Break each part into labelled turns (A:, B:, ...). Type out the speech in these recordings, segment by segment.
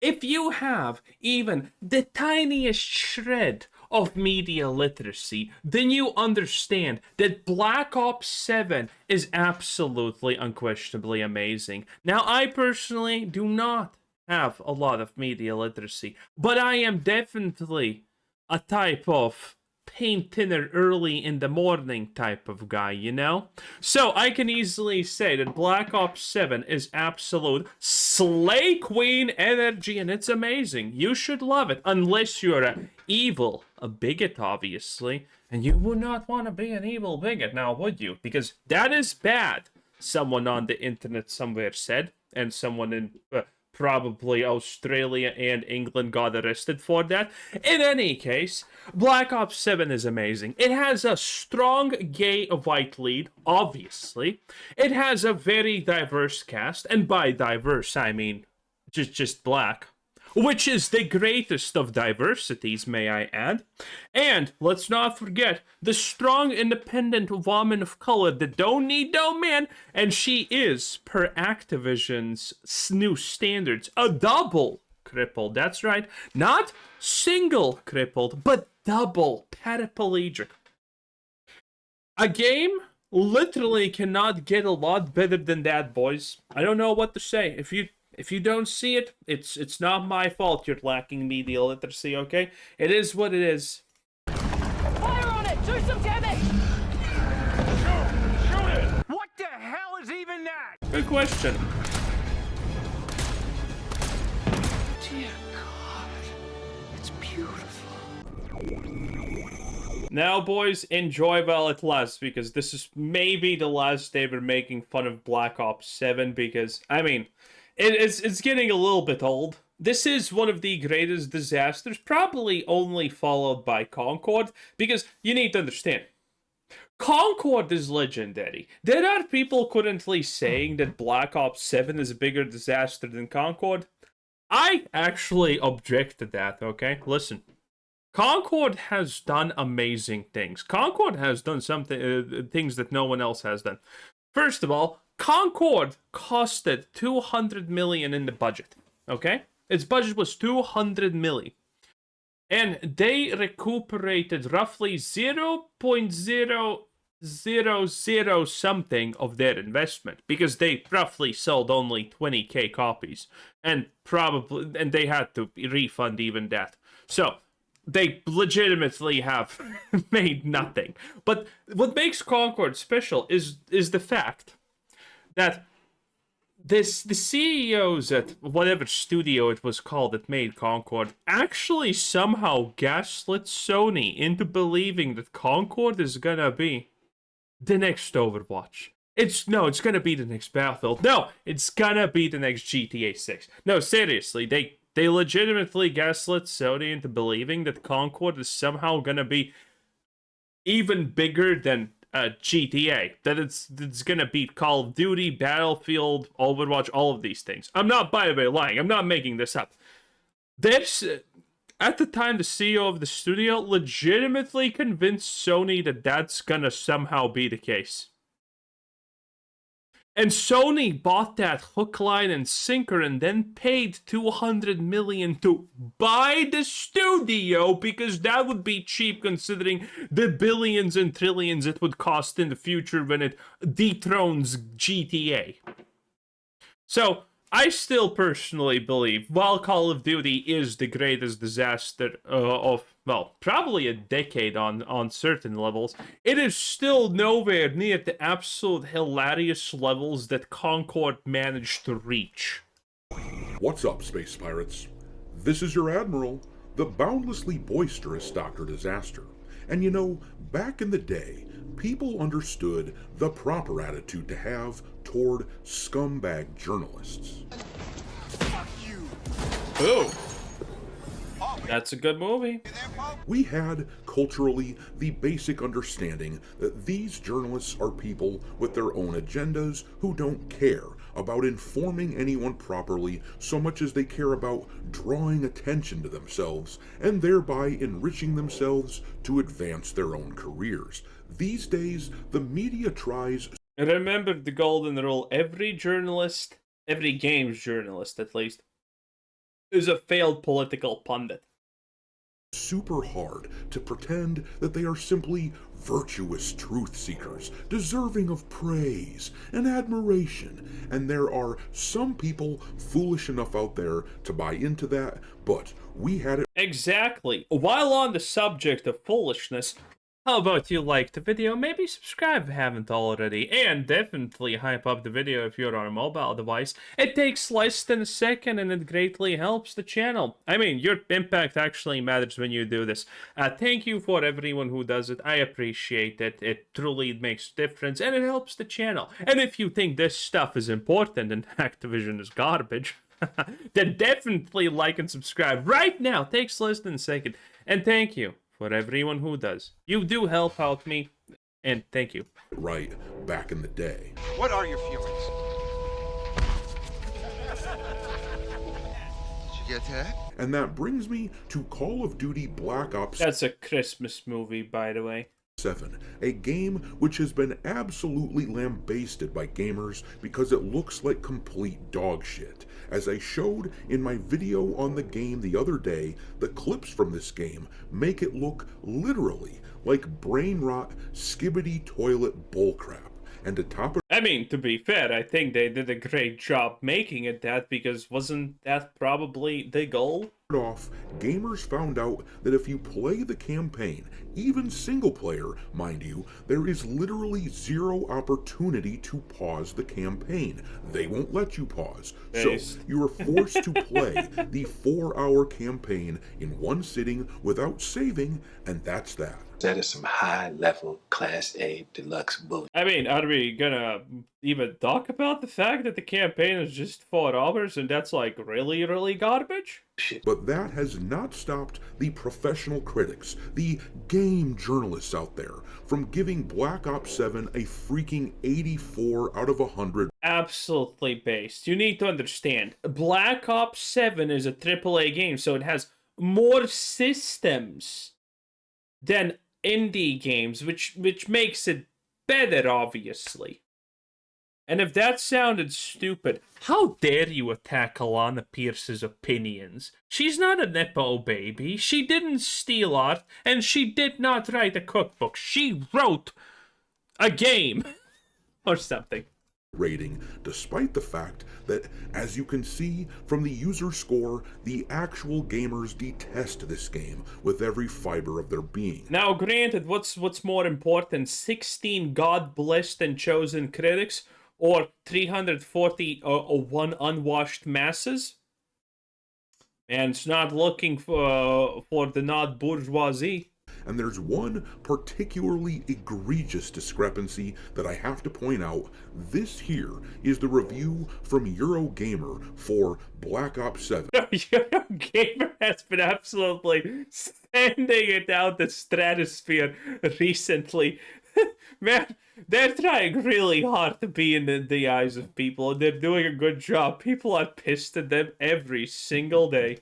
A: If you have even the tiniest shred of media literacy, then you understand that Black Ops 7 is absolutely unquestionably amazing. Now, I personally do not have a lot of media literacy, but I am definitely a type of paint thinner early in the morning type of guy, you know? So I can easily say that Black Ops 7 is absolute slay queen energy, and it's amazing. You should love it, unless you're a bigot, obviously. And you would not want to be an evil bigot, now would you? Because that is bad, someone on the internet somewhere said, and someone in probably Australia and England got arrested for that. In any case, Black Ops 7 is amazing. It has a strong gay white lead, obviously. It has a very diverse cast, and by diverse, I mean just black, which is the greatest of diversities, may I add. And let's not forget the strong, independent woman of color that don't need no man, and she is, per Activision's new standards, a double crippled. That's right, not single crippled, but double paraplegic. A game literally cannot get a lot better than that, boys. I don't know what to say. If you don't see it, it's not my fault you're lacking media literacy, okay? It is what it is.
B: Fire on it! Do some damage!
C: Shoot it! What the hell is even that?
A: Good question.
B: Dear God, it's beautiful.
A: Now, boys, enjoy while it lasts, because this is maybe the last day we're making fun of Black Ops 7, because, I mean, it's getting a little bit old. This is one of the greatest disasters, probably only followed by Concord, because you need to understand, Concord is legendary. There are people currently saying that Black Ops 7 is a bigger disaster than Concord. I actually object to that, okay? Listen. Concord has done amazing things. Concord has done something, things that no one else has done. First of all, Concord costed 200 million in the budget, okay? Its budget was 200 million. And they recuperated roughly 0.000 something of their investment, because they roughly sold only 20k copies, and they had to refund even that. So they legitimately have made nothing. But what makes Concord special is the fact that the CEOs at whatever studio it was called that made Concord actually somehow gaslit Sony into believing that Concord is gonna be the next Overwatch. It's gonna be the next Battlefield. No, it's gonna be the next GTA 6. No, seriously, they legitimately gaslit Sony into believing that Concord is somehow gonna be even bigger than GTA. That it's gonna beat Call of Duty, Battlefield, Overwatch, all of these things. I'm not, by the way, lying. I'm not making this up. There's at the time, the CEO of the studio legitimately convinced Sony that that's gonna somehow be the case. And Sony bought that hook, line, and sinker, and then paid 200 million to buy the studio, because that would be cheap considering the billions and trillions it would cost in the future when it dethrones GTA. So, I still personally believe, while Call of Duty is the greatest disaster of, well, probably a decade on certain levels, it is still nowhere near the absolute hilarious levels that Concord managed to reach.
D: What's up, space pirates? This is your admiral, the boundlessly boisterous Dr. Disaster. And you know, back in the day, people understood the proper attitude to have toward scumbag journalists.
C: Fuck you!
A: Ooh. That's a good movie.
D: We had, culturally, the basic understanding that these journalists are people with their own agendas who don't care about informing anyone properly so much as they care about drawing attention to themselves and thereby enriching themselves to advance their own careers. These days, the media tries...
A: And remember the golden rule: every journalist, every games journalist at least, is a failed political pundit.
D: Super hard to pretend that they are simply virtuous truth seekers, deserving of praise and admiration, and there are some people foolish enough out there to buy into that, but we had it
A: Exactly. While on the subject of foolishness, how about you like the video, maybe subscribe if you haven't already, and definitely hype up the video if you're on a mobile device. It takes less than a second and it greatly helps the channel. I mean, your impact actually matters when you do this. Thank you for everyone who does it. I appreciate it. It truly makes a difference and it helps the channel. And if you think this stuff is important and Activision is garbage, then definitely like and subscribe right now. Takes less than a second. And thank you for everyone who does. You do help out me, and thank you.
D: right back in the day.
C: What are your feelings? Did you get that?
D: And that brings me to Call of Duty Black Ops
A: That's a Christmas movie, by the way.
D: 7, a game which has been absolutely lambasted by gamers because it looks like complete dog shit. As I showed in my video on the game the other day, the clips from this game make it look literally like brain rot, skibbity toilet bullcrap. And to top it
A: I mean, to be fair, I think they did a great job making it that, because wasn't that probably the goal?
D: off, gamers found out that if you play the campaign, even single player, mind you, there is literally zero opportunity to pause the campaign. They won't let you pause.
A: Based.
D: So you are forced to play the 4-hour campaign in one sitting without saving, and that's that.
E: That is some high-level Class A deluxe bullshit.
A: I mean, are we gonna even talk about the fact that the campaign is just 4 hours and that's like really, really garbage?
D: But that has not stopped the professional critics, the game journalists out there, from giving Black Ops 7 a freaking 84 out of 100.
A: Absolutely based. You need to understand, Black Ops 7 is a AAA game, so it has more systems than indie games, which makes it better, obviously. And if that sounded stupid, how dare you attack Alana Pierce's opinions? She's not a Nepo baby, she didn't steal art, and she did not write a cookbook. She wrote a game. Or something.
D: Rating, despite the fact that, as you can see from the user score, the actual gamers detest this game with every fiber of their being.
A: Now, granted, what's more important, 16 God-blessed and chosen critics, or 341 unwashed masses? And it's not looking for the not bourgeoisie.
D: And there's one particularly egregious discrepancy that I have to point out. This here is the review from Eurogamer for Black Ops 7.
A: Eurogamer has been absolutely sending it out the stratosphere recently. Man, they're trying really hard to be in the eyes of people, and they're doing a good job. People are pissed at them every single day.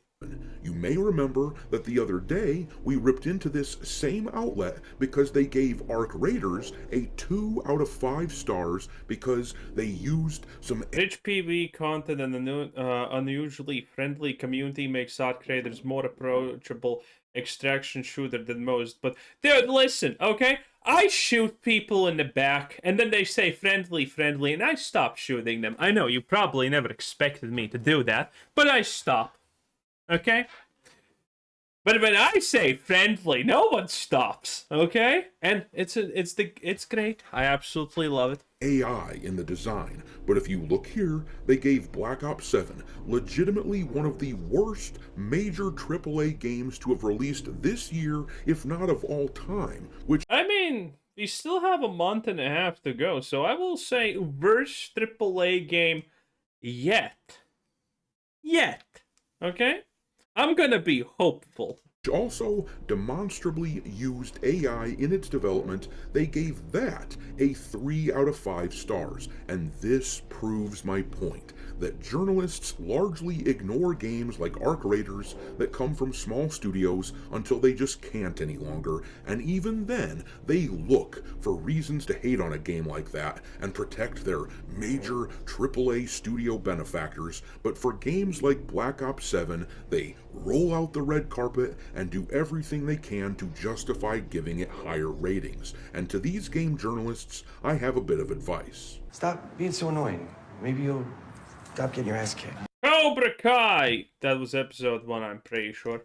D: You may remember that the other day we ripped into this same outlet because they gave Arc Raiders a 2 out of 5 stars because they used some
A: Rich PvE content and the unusually friendly community makes Arc Raiders more approachable extraction shooter than most. But dude, listen, okay? I shoot people in the back, and then they say friendly, and I stop shooting them. I know you probably never expected me to do that, but I stop. Okay? But when I say friendly, no one stops, okay? And it's great. I absolutely love it.
D: AI in the design, but if you look here, they gave Black Ops 7 legitimately one of the worst major AAA games to have released this year, if not of all time, which
A: I mean, we still have a month and a half to go, so I will say worst AAA game yet. Okay? I'm gonna be hopeful.
D: also demonstrably used AI in its development, they gave that a 3 out of 5 stars. And this proves my point that journalists largely ignore games like Arc Raiders that come from small studios until they just can't any longer, and even then, they look for reasons to hate on a game like that and protect their major AAA studio benefactors. But for games like Black Ops 7, they roll out the red carpet and do everything they can to justify giving it higher ratings. And to these game journalists, I have a bit of advice.
F: Stop being so annoying. Maybe you'll stop getting your ass kicked.
A: Cobra Kai! That was episode 1, I'm pretty sure.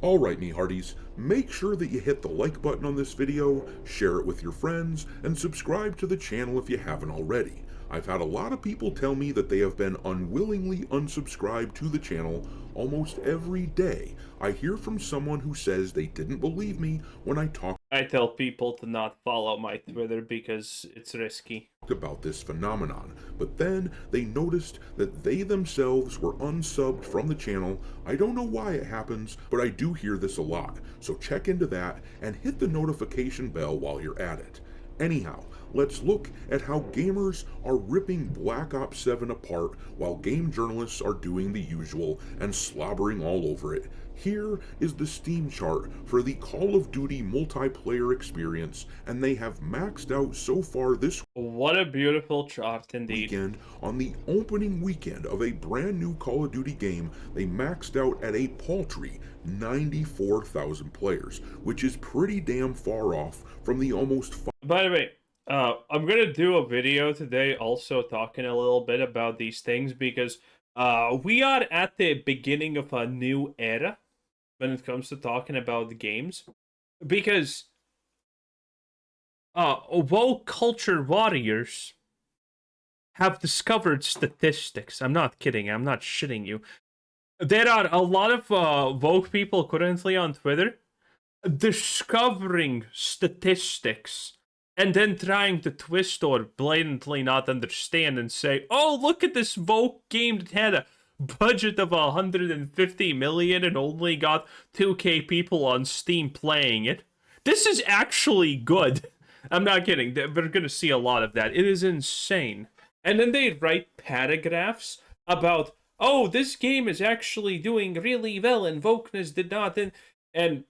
D: Alright, me hearties, make sure that you hit the like button on this video, share it with your friends, and subscribe to the channel if you haven't already. I've had a lot of people tell me that they have been unwillingly unsubscribed to the channel almost every day. I hear from someone who says they didn't believe me when I talked
A: I tell people to not follow my Twitter because it's risky.
D: about this phenomenon, but then they noticed that they themselves were unsubbed from the channel. I don't know why it happens, but I do hear this a lot, so check into that and hit the notification bell while you're at it. Anyhow, let's look at how gamers are ripping Black Ops 7 apart while game journalists are doing the usual and slobbering all over it. Here is the Steam chart for the Call of Duty multiplayer experience, and they have maxed out so far this
A: What a beautiful chart indeed.
D: weekend. On the opening weekend of a brand new Call of Duty game, they maxed out at a paltry 94,000 players, which is pretty damn far off from the almost
A: By the way, I'm gonna do a video today also talking a little bit about these things because we are at the beginning of a new era when it comes to talking about the games. Because woke culture warriors have discovered statistics. I'm not kidding, I'm not shitting you. There are a lot of woke people currently on Twitter discovering statistics and then trying to twist or blatantly not understand and say, oh, look at this woke game that had a budget of 150 million and only got 2K people on Steam playing it. This is actually good. I'm not kidding. We're gonna see a lot of that. It is insane. And then they write paragraphs about, oh, this game is actually doing really well and wokeness did not. And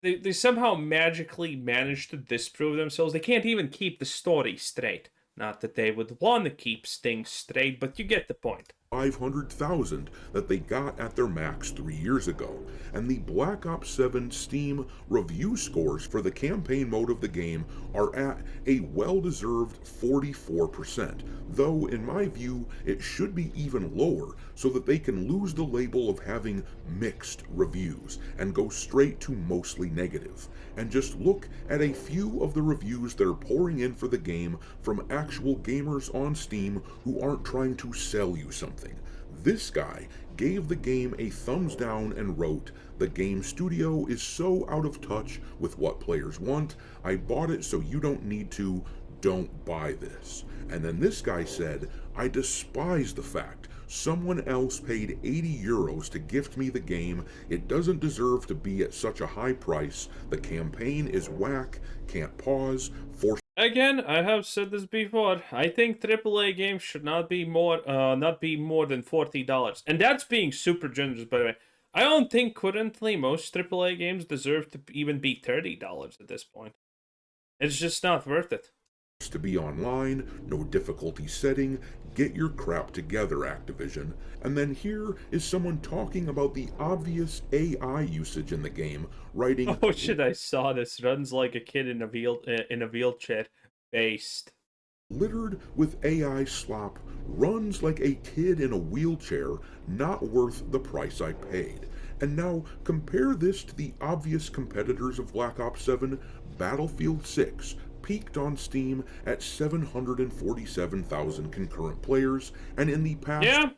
A: they somehow magically managed to disprove themselves. They can't even keep the story straight. Not that they would want to keep things straight, but you get the point.
D: 500,000 that they got at their max 3 years ago, and the Black Ops 7 Steam review scores for the campaign mode of the game are at a well-deserved 44%, though in my view it should be even lower so that they can lose the label of having mixed reviews and go straight to mostly negative. And just look at a few of the reviews that are pouring in for the game from actual gamers on Steam who aren't trying to sell you something. This guy gave the game a thumbs down and wrote, "The game studio is so out of touch with what players want. I bought it so you don't need to. Don't buy this." And then this guy said, "I despise the fact someone else paid 80 euros to gift me the game. It doesn't deserve to be at such a high price. The campaign is whack, can't pause, force."
A: Again, I have said this before. I think AAA games should not be more than $40, and that's being super generous. By the way, I don't think currently most AAA games deserve to even be $30 at this point. It's just not worth it.
D: To be online, no difficulty setting, get your crap together, Activision. And then here is someone talking about the obvious AI usage in the game, writing,
A: Oh shit! I saw this. Runs like a kid in a wheelchair. Based.
D: littered with AI slop, runs like a kid in a wheelchair, not worth the price I paid. And now compare this to the obvious competitors of Black Ops 7, Battlefield 6, peaked on Steam at 747,000 concurrent players, and in the past...
A: Yeah,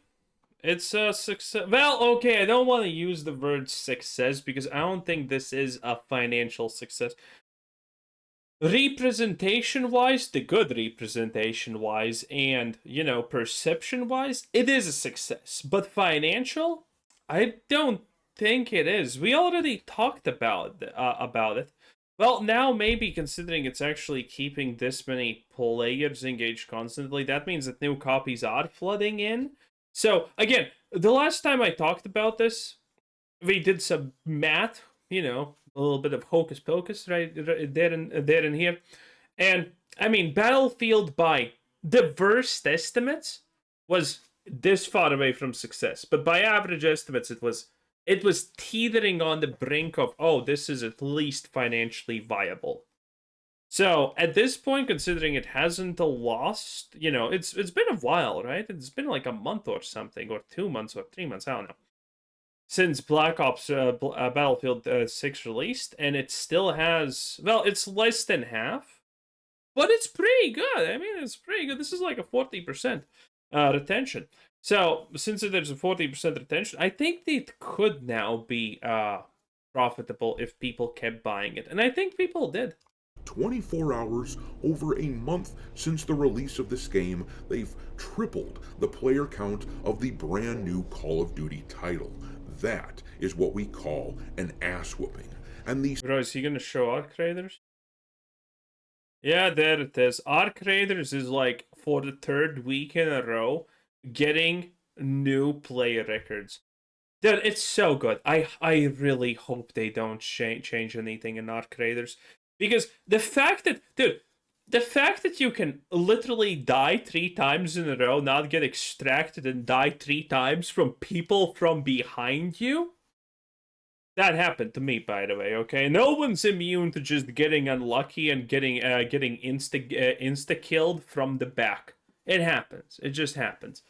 A: it's a success. Well, okay, I don't want to use the word success because I don't think this is a financial success. Representation-wise, the good representation-wise, and, you know, perception-wise, it is a success. But financial, I don't think it is. We already talked about it. Well, now maybe considering it's actually keeping this many players engaged constantly, that means that new copies are flooding in. So again, the last time I talked about this, we did some math, you know, a little bit of hocus pocus right there and here. And I mean, Battlefield by the worst estimates was this far away from success, but by average estimates, it was teetering on the brink of, oh, this is at least financially viable. So at this point, considering it hasn't lost, you know, it's been a while, right? It's been like a month or something, or 2 months or 3 months, I don't know, since Black Ops Battlefield 6 released, and it still has, well, it's less than half, but it's pretty good. I mean, it's pretty good. This is like a 40% retention. So, since there's a 40% retention, I think it could now be profitable if people kept buying it. And I think people did.
D: 24 hours, over a month since the release of this game, they've tripled the player count of the brand new Call of Duty title. That is what we call an ass whooping. And these.
A: Bro, is he going to show Arc Raiders? Yeah, there it is. Arc Raiders is like, for the 3rd week in a row, getting new player records. Dude, it's so good. I really hope they don't change anything in Arc Raiders. Because the fact that you can literally die 3 times in a row, not get extracted, and die 3 times from people from behind you, that happened to me, by the way, okay? No one's immune to just getting unlucky and getting insta-killed from the back. It happens. It just happens.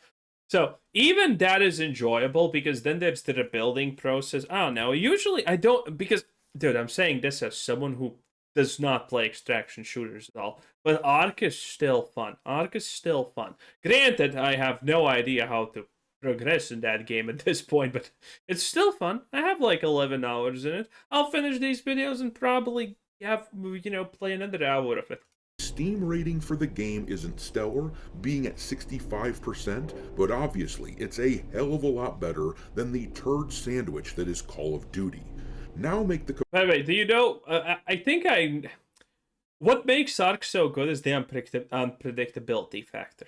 A: So, even that is enjoyable, because then there's the rebuilding process. I don't know. Usually, I don't... Because, dude, I'm saying this as someone who does not play extraction shooters at all. But Ark is still fun. Ark is still fun. Granted, I have no idea how to progress in that game at this point, but it's still fun. I have like 11 hours in it. I'll finish these videos and probably have, you know, play another hour of it.
D: Steam rating for the game isn't stellar, being at 65%, but obviously it's a hell of a lot better than the turd sandwich that is Call of Duty. Now make the...
A: By the way, do you know, what makes Ark so good is the unpredictability factor,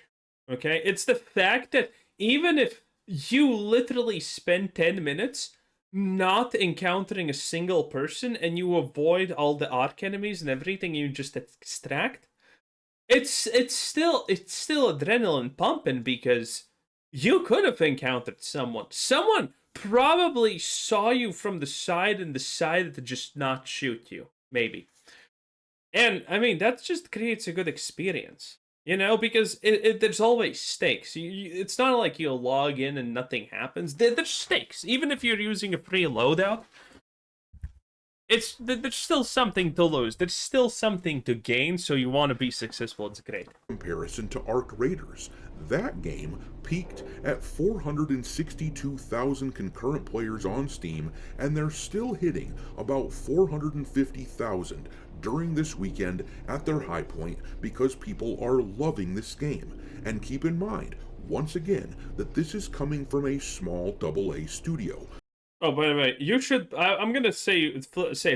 A: okay? It's the fact that even if you literally spend 10 minutes not encountering a single person and you avoid all the Ark enemies and everything, you just extract, it's still adrenaline pumping, because you could have encountered someone. Someone probably saw you from the side and decided to just not shoot you, maybe. And, I mean, that just creates a good experience, you know, because there's always stakes. It's not like you'll log in and nothing happens. There's stakes. Even if you're using a free loadout, there's still something to lose. There's still something to gain, so you want to be successful. It's great.
D: Comparison to Arc Raiders. That game peaked at 462,000 concurrent players on Steam, and they're still hitting about 450,000 during this weekend at their high point, because people are loving this game. And keep in mind, once again, that this is coming from a small AA studio.
A: Oh, by the way, you should... I'm going to say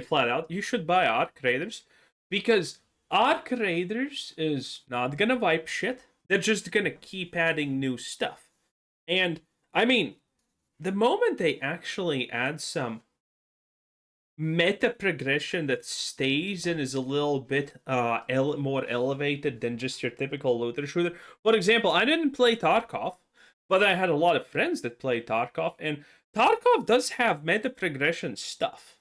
A: flat out, you should buy Arc Raiders, because Arc Raiders is not going to wipe shit. They're just going to keep adding new stuff. And, I mean, the moment they actually add some meta progression that stays and is a little bit more elevated than just your typical looter shooter. For example, I didn't play Tarkov, but I had a lot of friends that played Tarkov, and Tarkov does have meta progression stuff.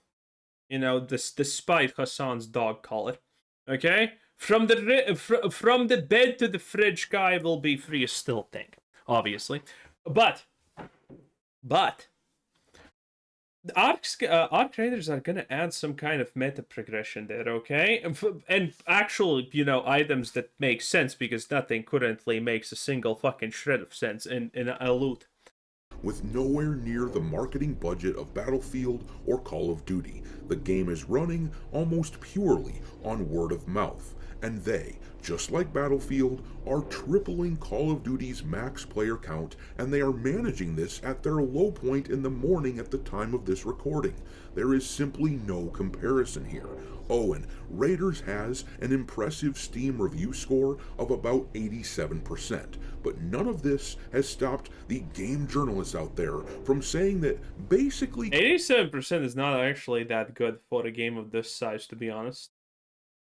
A: You know, despite Hassan's dog collar. Okay? From the bed to the fridge guy will be free still thing, obviously. But Arc Raiders are gonna add some kind of meta progression there, okay? And actual, you know, items that make sense, because nothing currently makes a single fucking shred of sense in a loot.
D: With nowhere near the marketing budget of Battlefield or Call of Duty, the game is running almost purely on word of mouth. and they, just like Battlefield, are tripling Call of Duty's max player count, and they are managing this at their low point in the morning at the time of this recording. There is simply no comparison here. Oh, and Raiders has an impressive Steam review score of about 87%, but none of this has stopped the game journalists out there from saying that basically
A: 87% is not actually that good for a game of this size, to be honest.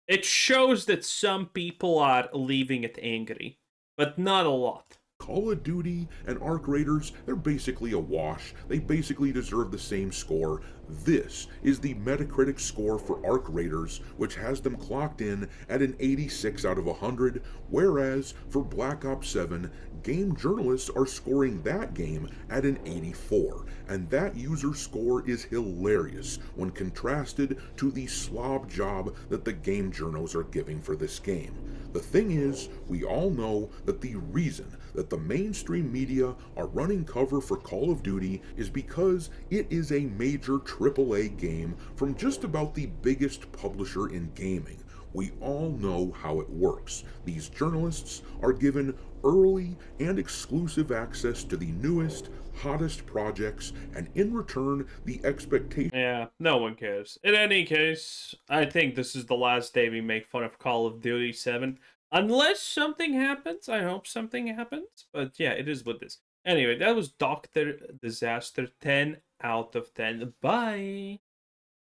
A: It shows that some people are leaving it angry, but not a lot.
D: Call of Duty and Arc Raiders, they're basically a wash. They basically deserve the same score. This is the Metacritic score for Arc Raiders, which has them clocked in at an 86 out of 100, whereas for Black Ops 7, game journalists are scoring that game at an 84, and that user score is hilarious when contrasted to the slob job that the game journals are giving for this game. The thing is, we all know that the reason that the mainstream media are running cover for Call of Duty is because it is a major AAA game from just about the biggest publisher in gaming. We all know how it works. These journalists are given early and exclusive access to the newest, hottest projects, and in return, the expectation.
A: Yeah, no one cares. In any case, I think this is the last day we make fun of Call of Duty 7. Unless something happens. I hope something happens. But yeah, it is what it is. Anyway, that was Dr. Disaster 10 out of 10. Bye!